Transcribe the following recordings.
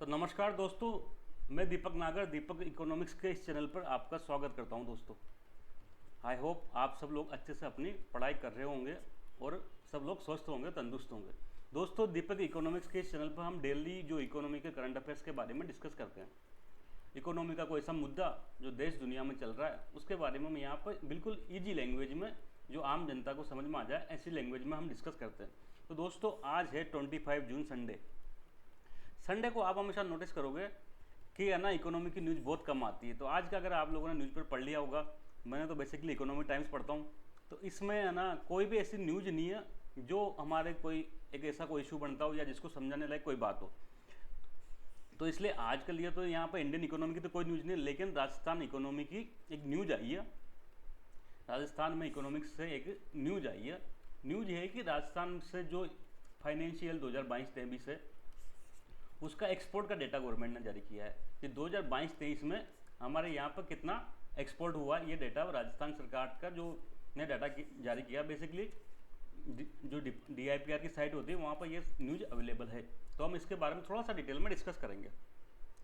तो नमस्कार दोस्तों, मैं दीपक नागर दीपक इकोनॉमिक्स के इस चैनल पर आपका स्वागत करता हूं। दोस्तों, आई होप आप सब लोग अच्छे से अपनी पढ़ाई कर रहे होंगे और सब लोग स्वस्थ होंगे, तंदुरुस्त होंगे। दोस्तों, दीपक इकोनॉमिक्स के इस चैनल पर हम डेली जो इकोनॉमी के करंट अफेयर्स के बारे में डिस्कस करते हैं। इकोनॉमी का कोई ऐसा मुद्दा जो देश दुनिया में चल रहा है उसके बारे में हम यहाँ पर बिल्कुल ईजी लैंग्वेज में, जो आम जनता को समझ में आ जाए, ऐसी लैंग्वेज में हम डिस्कस करते हैं। तो दोस्तों, आज है 25 जून, संडे को आप हमेशा नोटिस करोगे कि है ना, इकोनॉमी की न्यूज़ बहुत कम आती है। तो आज का अगर आप लोगों ने न्यूज़पेपर पढ़ लिया होगा, मैंने तो बेसिकली इकोनॉमी टाइम्स पढ़ता हूँ, तो इसमें है ना कोई भी ऐसी न्यूज़ नहीं है जो हमारे कोई एक ऐसा कोई इशू बनता हो या जिसको समझाने लायक कोई बात हो। तो इसलिए आज के लिए तो यहाँ पर इंडियन इकोनॉमी की तो कोई न्यूज़ नहीं है, लेकिन राजस्थान इकोनॉमी की एक न्यूज़ आई है। राजस्थान में इकोनॉमिक्स से एक न्यूज़ आई है। न्यूज़ ये है कि राजस्थान से जो फाइनेंशियल 2022-23 है उसका एक्सपोर्ट का डेटा गवर्नमेंट ने जारी किया है कि 2022-23 में हमारे यहाँ पर कितना एक्सपोर्ट हुआ। ये डेटा राजस्थान सरकार का जो ने डाटा जारी किया, बेसिकली जो DIPR की साइट होती है वहाँ पर ये न्यूज़ अवेलेबल है। तो हम इसके बारे में थोड़ा सा डिटेल में डिस्कस करेंगे।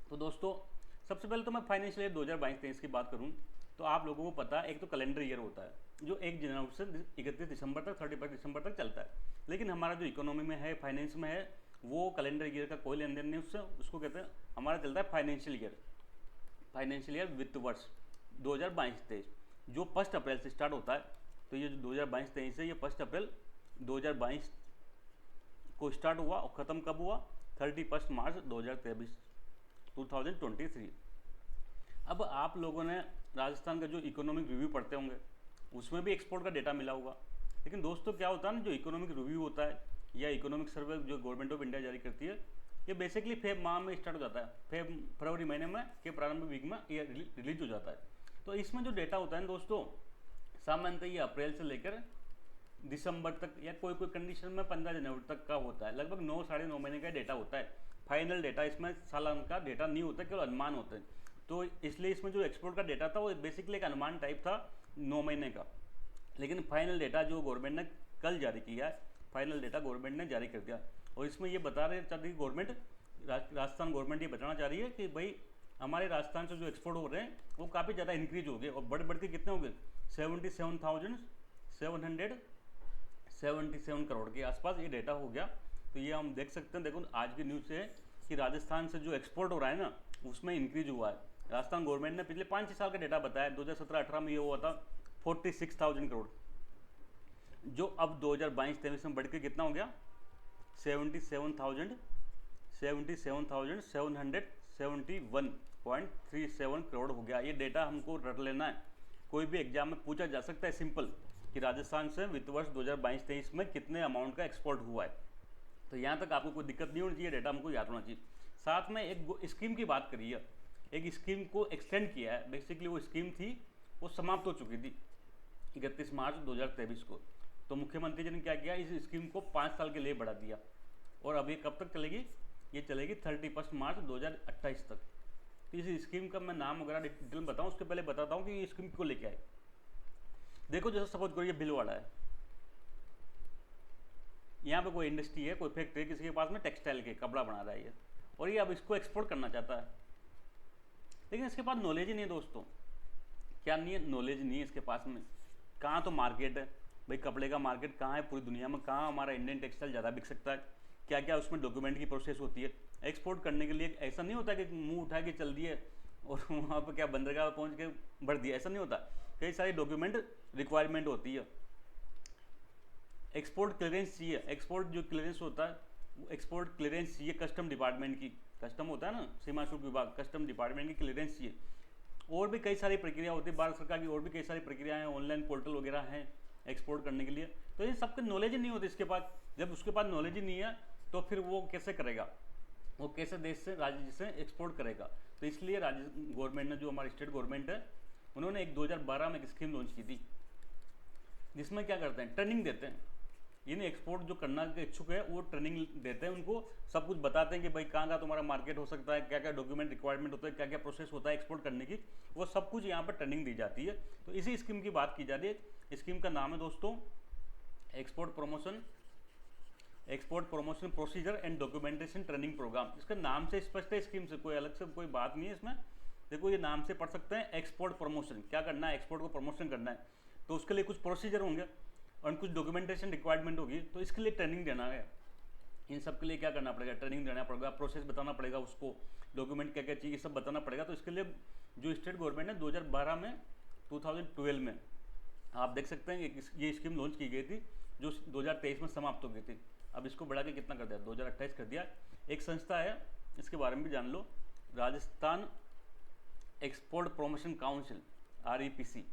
तो दोस्तों, सबसे पहले तो मैं फाइनेंशियल ईयर 2022-23 की बात करूँ तो आप लोगों को पता है, एक तो कैलेंडर ईयर होता है जो 1 जनवरी से 31 दिसंबर तक 31 दिसंबर तक चलता है। लेकिन हमारा जो इकोनॉमी में है, फाइनेंस में है, वो कैलेंडर ईयर का कोई लेन देन नहीं उससे। उसको कहते हैं, हमारा चलता है फाइनेंशियल ईयर वित्त वर्ष 2022-23 जो 1 अप्रैल से स्टार्ट होता है। तो ये जो 2022-23 है, ये 1 अप्रैल 2022 को स्टार्ट हुआ और ख़त्म कब हुआ? 31 मार्च 2023। अब आप लोगों ने राजस्थान का जो इकोनॉमिक रिव्यू पढ़ते होंगे, उसमें भी एक्सपोर्ट का डेटा मिला होगा। लेकिन दोस्तों, क्या होता है ना, जो इकोनॉमिक रिव्यू होता है या इकोनॉमिक सर्वे जो गवर्नमेंट ऑफ इंडिया जारी करती है, ये बेसिकली फेब माह में स्टार्ट हो जाता है। फरवरी महीने में के प्रारंभ वीक में ये रिलीज हो जाता है। तो इसमें जो डेटा होता है दोस्तों, सामान्यतः ये अप्रैल से लेकर दिसंबर तक या कोई कोई कंडीशन में 15 जनवरी तक का होता है। लगभग 9 साढ़े 9 महीने का डेटा होता है। फाइनल डेटा इसमें सालाना का डेटा नहीं होता, केवल अनुमान होते हैं। तो इसलिए इसमें जो एक्सपोर्ट का डेटा था वो बेसिकली एक अनुमान टाइप था 9 महीने का। लेकिन फाइनल डेटा जो गवर्नमेंट ने कल जारी किया है, फाइनल डेटा गवर्नमेंट ने जारी कर दिया और इसमें ये बता रहे चाहती है गवर्नमेंट, राजस्थान गवर्नमेंट ये बताना चाह रही है कि भाई हमारे राजस्थान से जो एक्सपोर्ट हो रहे हैं वो काफ़ी ज़्यादा इंक्रीज हो गए और बढ़ के कितने हो गए? 77,777 करोड़ के आसपास ये डेटा हो गया। तो ये हम देख सकते हैं। देखो, आज की न्यूज़ से है कि राजस्थान से जो एक्सपोर्ट हो रहा है ना, उसमें इंक्रीज हुआ है। राजस्थान गवर्नमेंट ने पिछले 5-6 साल का डेटा बताया। 2017-18 में ये हुआ था 46,000 करोड़, जो अब 2022-23 में बढ़ के कितना हो गया? 77,771.37 करोड़ हो गया। ये डेटा हमको रट लेना है। कोई भी एग्जाम में पूछा जा सकता है सिंपल कि राजस्थान से वित्त वर्ष 2022-23 में कितने अमाउंट का एक्सपोर्ट हुआ है। तो यहाँ तक आपको कोई दिक्कत नहीं होनी चाहिए, डेटा हमको याद होना चाहिए। साथ में एक स्कीम की बात करी है, एक स्कीम को एक्सटेंड किया है। बेसिकली वो स्कीम थी, वो समाप्त हो चुकी थी 31 मार्च 2023 को। तो मुख्यमंत्री जी ने क्या किया, इस स्कीम को 5 साल के लिए बढ़ा दिया और अब ये कब तक चलेगी? ये चलेगी 31 मार्च 2028 तक। तो इस स्कीम का मैं नाम वगैरह डिटेल में बताऊँ, उसके पहले बताता हूँ कि ये स्कीम क्यों लेके आए। देखो, जैसे सपोज करो ये भीलवाड़ा है, यहाँ पे कोई इंडस्ट्री है, कोई फैक्ट्री है, किसी के पास में टेक्सटाइल के कपड़ा बना रहा है ये, और ये अब इसको एक्सपोर्ट करना चाहता है, लेकिन इसके पास नॉलेज ही नहीं है। दोस्तों, क्या नहीं है? नॉलेज नहीं है इसके पास में। कहाँ तो मार्केट है भाई, कपड़े का मार्केट कहाँ है पूरी दुनिया में, कहाँ हमारा इंडियन टेक्सटाइल ज़्यादा बिक सकता है, क्या क्या उसमें डॉक्यूमेंट की प्रोसेस होती है। एक्सपोर्ट करने के लिए ऐसा नहीं होता कि मुंह उठा के चल दिए और वहाँ पर क्या बंदरगाह पहुँच के भर दिया, ऐसा नहीं होता। कई सारी डॉक्यूमेंट रिक्वायरमेंट होती है। एक्सपोर्ट क्लियरेंस चाहिए। एक्सपोर्ट जो क्लियरेंस होता है वो एक्सपोर्ट क्लियरेंस चाहिए कस्टम डिपार्टमेंट की। कस्टम होता है ना, सीमा शुल्क विभाग, कस्टम डिपार्टमेंट की क्लियरेंस चाहिए। और भी कई सारी प्रक्रिया होती है भारत सरकार की, और भी कई सारी प्रक्रियाएं हैं, ऑनलाइन पोर्टल वगैरह हैं एक्सपोर्ट करने के लिए। तो ये सबके नॉलेज ही नहीं होती इसके पास। जब उसके पास नॉलेज ही नहीं है तो फिर वो कैसे करेगा, वो कैसे देश से, राज्य से एक्सपोर्ट करेगा। तो इसलिए राज्य गवर्नमेंट ने, जो हमारी स्टेट गवर्नमेंट है, उन्होंने 2012 में एक स्कीम लॉन्च की थी, जिसमें क्या करते हैं, ट्रेनिंग देते हैं। यानी एक्सपोर्ट जो करना के इच्छुक है वो ट्रेनिंग देते हैं, उनको सब कुछ बताते हैं कि भाई कहाँ तुम्हारा मार्केट हो सकता है, क्या क्या डॉक्यूमेंट रिक्वायरमेंट होता है, क्या क्या प्रोसेस होता है एक्सपोर्ट करने की, वो सब कुछ यहाँ पर ट्रेनिंग दी जाती है। तो इसी स्कीम की बात की जा रही है। स्कीम का नाम है दोस्तों export promotion export promotion procedure and documentation training programme. इसका नाम से स्पष्ट है स्कीम से, कोई अलग से कोई बात नहीं है इसमें। देखो ये नाम से पढ़ सकते हैं, एक्सपोर्ट प्रमोशन, क्या करना है, एक्सपोर्ट को प्रमोशन करना है, तो उसके लिए कुछ प्रोसीजर होंगे और कुछ डॉक्यूमेंटेशन रिक्वायरमेंट होगी, तो इसके लिए ट्रेनिंग देना है। इन सब के लिए क्या करना पड़ेगा, ट्रेनिंग देना पड़ेगा, प्रोसेस बताना पड़ेगा उसको, डॉक्यूमेंट क्या क्या चाहिए सब बताना पड़ेगा। तो इसके लिए जो स्टेट गवर्नमेंट ने 2012 में 2012 में आप देख सकते हैं ये स्कीम लॉन्च की गई थी, जो 2023 में समाप्त हो गई थी। अब इसको बढ़ा के कितना कर दिया, 2028 कर दिया। एक संस्था है, इसके बारे में भी जान लो, Rajasthan export promotion council, REPC।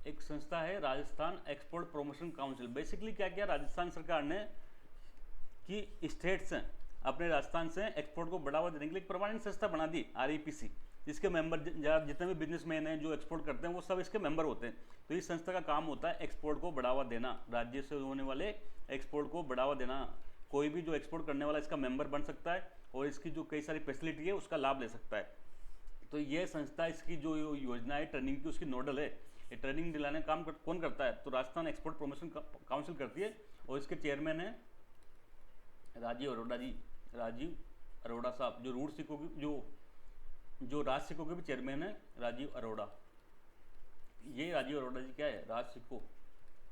एक संस्था है Rajasthan export promotion council. Basically क्या किया राजस्थान सरकार ने कि स्टेट्स हैं अपने राजस्थान से एक्सपोर्ट को बढ़ावा देने के लिए एक परमानेंट संस्था बना दी, REPC, जिसके मेंबर जितने भी बिजनेसमैन हैं जो एक्सपोर्ट करते हैं वो सब इसके मेंबर होते हैं। तो इस संस्था का काम होता है एक्सपोर्ट को बढ़ावा देना, राज्य से होने वाले एक्सपोर्ट को बढ़ावा देना। कोई भी जो एक्सपोर्ट करने वाला इसका मेंबर बन सकता है और इसकी जो कई सारी फैसिलिटी है उसका लाभ ले सकता है। तो ये संस्था, इसकी जो योजना है ट्रेनिंग की, उसकी नोडल है। ये ट्रेनिंग दिलाने का काम कौन करता है, तो राजस्थान एक्सपोर्ट प्रमोशन काउंसिल करती है, और इसके चेयरमैन है राजीव अरोड़ा जी, राजीव अरोड़ा साहब, जो रूट सिको की जो राज सिको के भी चेयरमैन है राजीव अरोड़ा। ये राजीव अरोड़ा जी क्या है, राज सिको,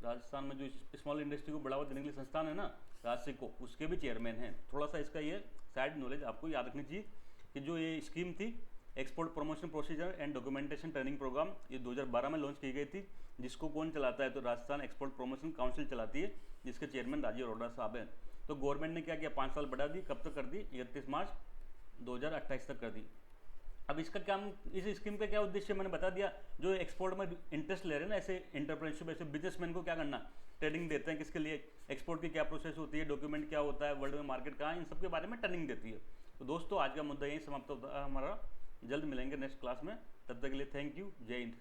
राजस्थान में जो स्मॉल इंडस्ट्री को बढ़ावा देने के लिए संस्थान है ना राज सिको, उसके भी चेयरमैन हैं। थोड़ा सा इसका ये साइड नॉलेज आपको याद रखनी चाहिए कि जो ये स्कीम थी export promotion procedure and documentation training programme, ये 2012 में लॉन्च की गई थी। जिसको कौन चलाता है, तो राजस्थान एक्सपोर्ट प्रमोशन काउंसिल चलाती है, जिसके चेयरमैन राजीव अरोड़ा साहब हैं। तो गवर्नमेंट ने क्या किया, 5 साल बढ़ा दी, कब तक कर दी, 31 मार्च 2028 तक कर दी। अब इसका क्या, इस स्कीम का क्या उद्देश्य मैंने बता दिया। जो एक्सपोर्ट में इंटरेस्ट ले रहे हैं ना, ऐसे एंटरप्रेन्योरशिप, ऐसे बिजनेसमैन को क्या करना, ट्रेनिंग देते हैं किसके लिए, एक्सपोर्ट की क्या प्रोसेस होती है, डॉक्यूमेंट क्या होता है, वर्ल्ड में मार्केट कहाँ है, इन सब के बारे में ट्रेनिंग देती है। तो दोस्तों आज का मुद्दा यही समाप्त होता है हमारा। जल्द मिलेंगे नेक्स्ट क्लास में, तब तक के लिए थैंक यू, जय हिंद।